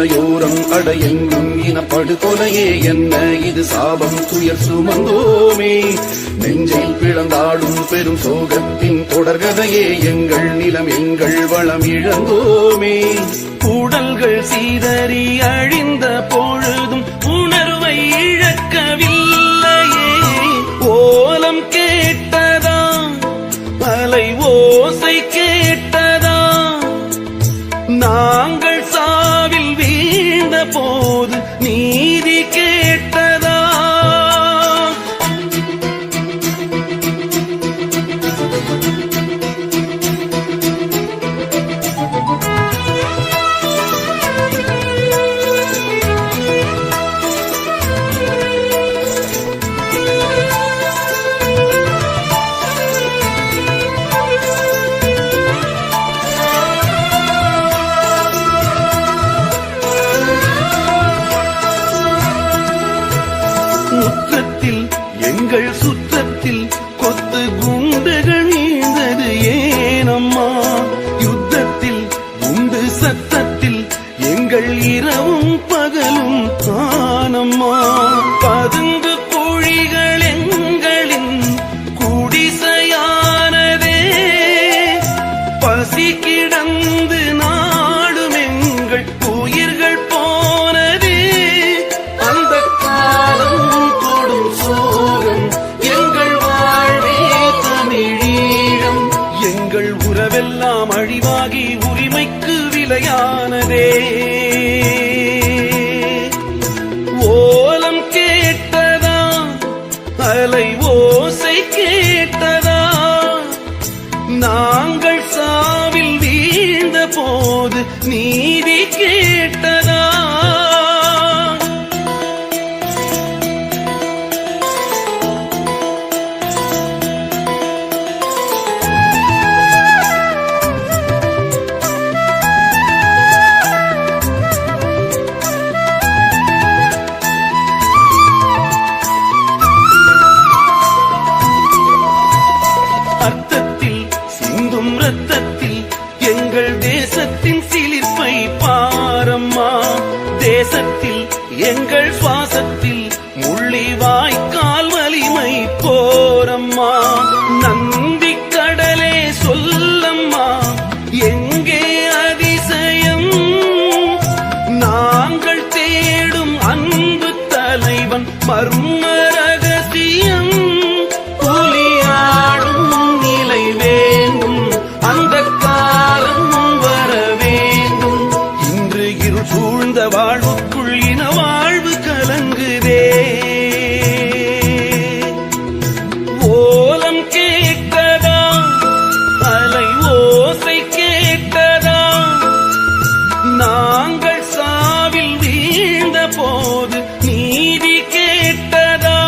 மலையோரம் அடையெங்கும் இனப்படுகொலையே என்ன இது சாபம் துயர் சுமந்தோமே நெஞ்சையில் பிளந்தாடும் பெரும் சோகத்தின் தொடர்கதையே எங்கள் நிலம் எங்கள் வளம் இழந்தோமே உடல்கள் சீதறி அழிந்த பொழுதும் உணர்வை இழக்கவில்லையே ஓலம் கேட்டதா அலை ஓசை கேட்டதா நாங்கள் சாவில் வீழ்ந்த போது நீதி கேட்டதா முற்றத்தில் எங்கள் சுற்றத்தில் கொத்து குண்டுகள் நீந்தது ஏனம்மா யுத்தத்தில் குண்டு சத்தத்தில் எங்கள் இரவும் பகலும் ஆனம்மா பதுங்கு குழிகள் எங்களின் குடிசையானதே பசி கிடந்து நாடும் எங்கள் உயிர்கள் போனதே அந்த காலம் கொடும் சோகம் எங்கள் வாழ்வே தமிழீழம் எங்கள் உறவெல்லாம் அழிவாகி உரிமைக்கு விலையானதே ஓலம் கேட்டதா அலை ஓசை கேட்டதா நாங்கள் சாவில் வீழ்ந்த போது நீதி கேட்டதா அர்த்தத்தில் சிந்தும் ரத்தத்தில் எங்கள் தேசத்தின் சிலிர்ப்பை பாரம்மா தேசத்தில் எங்கள் சுவாசத்தில் முள்ளி வாய்க்கால் வலிமை போரம்மா நந்தி கடலே சொல்லம்மா எங்கே அதிசயம் நாங்கள் தேடும் அன்பு தலைவன் மர்ம ரகசியம் புலியாடும் நிலை வேண்டும் அந்த காலம் வர வேண்டும் இன்று இருள் சூழ்ந்த வாழ்வுக்குள் இன வாழ்வு கலங்குதே ஓலம் கேட்டதா அலை ஓசை கேட்டதா நாங்கள் சாவில் வீழ்ந்த போது நீதி கேட்டதா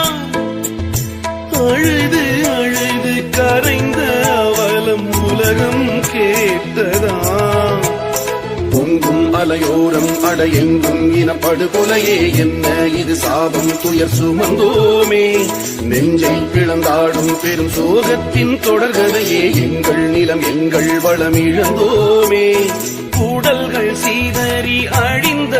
அழுது அழுது கரைந்த அவலம் உலகம் கேட்டதா பொங்கும் அலையோரம் அடையெங்கும் இனப்படுகொலையே என்ன இது சாபம் துயர் சுமந்தோமே நெஞ்சை பிளந்தாடும் பெரும் சோகத்தின் தொடர்கதையே எங்கள் நிலம் எங்கள் வளம் இழந்தோமே உடல்கள் சீதறி அழிந்த